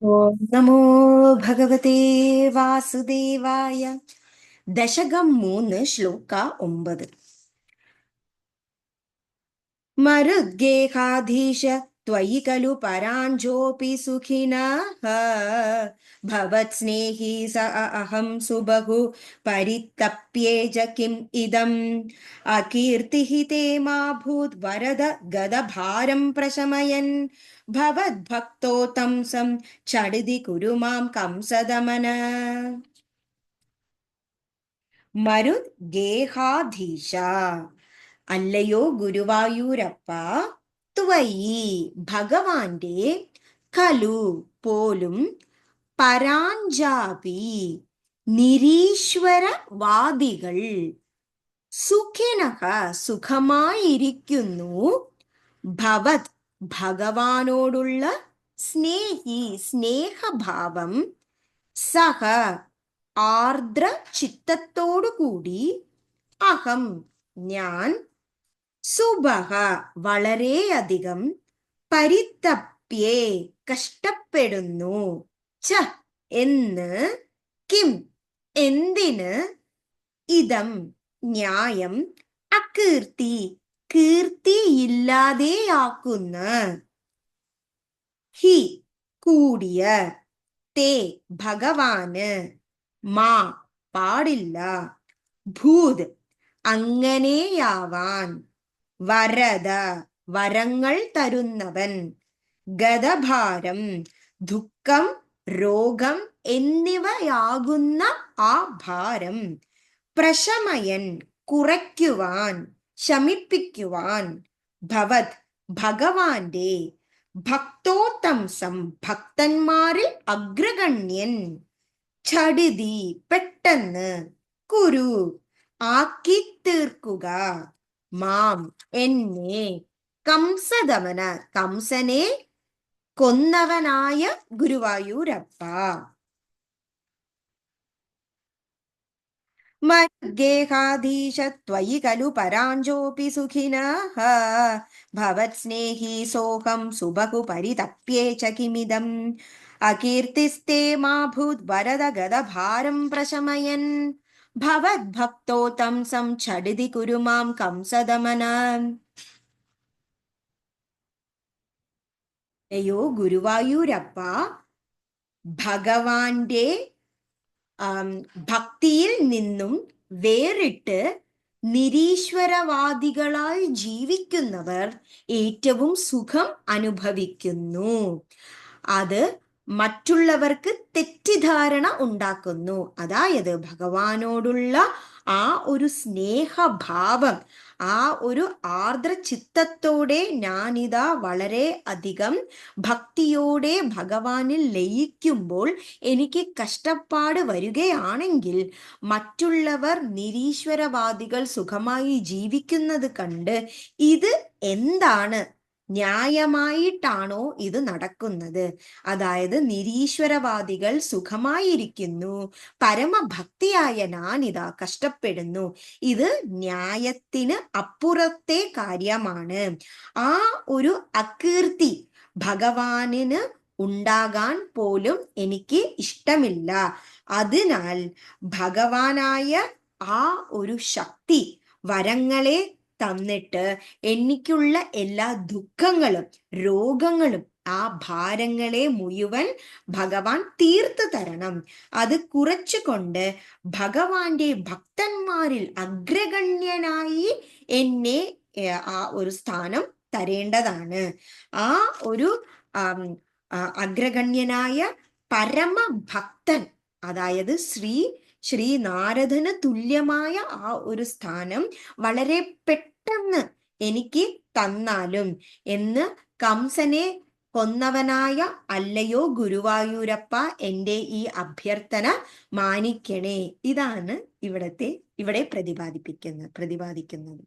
ഓം നമോ ഭഗവതേ വാസുദേവായ. ദശകം 3, ശ്ലോക 9. മരുദ്ഗേഹാധീശ ത്വയി ഖലു പരാഞ്ജോപി സുഖിനഃ ഭവത്സ്നേഹി സ അഹം സുബഹു പരിതപ്യേജ കിം ഇദം അകീർത്തിഃ തേ മാ ഭൂത് വരദ ഗദഭാരം പ്രശമയൻ ഭവദ്ഭക്തോ തം സം ഛടിതി കുരു മാം കംസദമന. മരുത് ഗേഹാധീശ, അല്ലയോ ഗുരുവായൂരപ്പ, ത്വയി ഭഗവാന്റെ, ഖലു പോലും, പരാഞ്ജാപി നിരീശ്വരവാദികൾ, സുഖിനഃ സുഖമായിരിക്കുന്നു, ഭവത് ഭഗവാനോടുള്ള, സ്നേഹി സ്നേഹഭാവം, സഹ ആർദ്ര ചിത്തത്തോടുകൂടി, അഹം ഞാൻ, സുബഹ വളരെയധികം, പരിതപ്യേ കഷ്ടപ്പെടുന്നു, ച എന്ന്, കിം എന്തിന്, ഇതം ന്യായം, അകീർത്തി കീർത്തിയില്ലാതെയാക്കുന്ന, ഹി കൂടിയ, തേ ഭഗവാന്, മാ പാടില്ല, ഭൂത് അങ്ങനെയാവാൻ, വരദ വരങ്ങൾ തരുന്നവൻ, ഗദഭാരം ദുഃഖം രോഗം എന്നിവയാകുന്ന ആ ഭാരം, പ്രശമയൻ കുറയ്ക്കുവാൻ ശമിപ്പിക്കുവാൻ, ഭവത് ഭഗവാന്റെ, ഭക്തോത്തംസം ഭക്തന്മാരിൽ അഗ്രഗണ്യൻ, ഛടിതി പെട്ടെന്ന്, കുരു ആക്കി തീർക്കുക, മാം എന്നെ, കംസദമന കംസനെ കൊന്നവനായ ഗുരുവായൂരപ്പ. മദ്ഗേഹാധീശ ത്വയി ഖലു പരാഞ്ജോപി സുഖിനഃ ഭവത്സ്നേഹി സോഹം സുബഹു പരിതപ്യേ ച കിമിദം അകീർത്തിസ്തേ മാ ഭൂത് വരദ ഗദഭാരം പ്രശമയൻ ഭവദ്ഭക്തോ തം സം ഛടിതി കുരു മാം കംസദമന. അയ്യോ ഗുരുവായൂരപ്പ, ഭഗവാന്റെ ഭക്തിയിൽ നിന്നും വേറിട്ട് നിരീശ്വരവാദികളായി ജീവിക്കുന്നവർ ഏറ്റവും സുഖം അനുഭവിക്കുന്നു. അത് മറ്റുള്ളവർക്ക് തെറ്റിദ്ധാരണ ഉണ്ടാക്കുന്നു. അതായത് ഭഗവാനോടുള്ള ആ ഒരു സ്നേഹഭാവം, ആ ഒരു ആർദ്ര ചിത്തത്തോടെ ഞാനിതാ വളരെ അധികം ഭക്തിയോടെ ഭഗവാനിൽ ലയിക്കുമ്പോൾ എനിക്ക് കഷ്ടപ്പാട് വരികയാണെങ്കിൽ മറ്റുള്ളവർ നിരീശ്വരവാദികൾ സുഖമായി ജീവിക്കുന്നത് കണ്ട് ഇത് എന്താണ്, ന്യായമായിട്ടാണോ ഇത് നടക്കുന്നത്? അതായത് നിരീശ്വരവാദികൾ സുഖമായിരിക്കുന്നു, പരമഭക്തിയായ ഞാനിതാ കഷ്ടപ്പെടുന്നു, ഇത് ന്യായത്തിന് അപ്പുറത്തെ കാര്യമാണ്. ആ ഒരു അകീർത്തി ഭഗവാനിന് ഉണ്ടാകാൻ പോലും എനിക്ക് ഇഷ്ടമില്ല. അതിനാൽ ഭഗവാനായ ആ ഒരു ശക്തി വരങ്ങളെ തന്നിട്ട് എനിക്കുള്ള എല്ലാ ദുഃഖങ്ങളും രോഗങ്ങളും ആ ഭാരങ്ങളെ മുഴുവൻ ഭഗവാൻ തീർത്തു തരണം. അത് കുറച്ചുകൊണ്ട് ഭഗവാന്റെ ഭക്തന്മാരിൽ അഗ്രഗണ്യനായി എന്നെ ആ ഒരു സ്ഥാനം തരേണ്ടതാണ്. ആ ഒരു അഗ്രഗണ്യനായ പരമഭക്തൻ, അതായത് ശ്രീ നാരദന് തുല്യമായ ആ ഒരു സ്ഥാനം വളരെ പെട്ടെന്ന് എനിക്ക് തന്നാലും എന്ന് കംസനെ കൊന്നവനായ അല്ലയോ ഗുരുവായൂരപ്പ, എൻ്റെ ഈ അഭ്യർത്ഥന മാനിക്കണേ. ഇതാണ് ഇവിടെ പ്രതിപാദിക്കുന്നത്.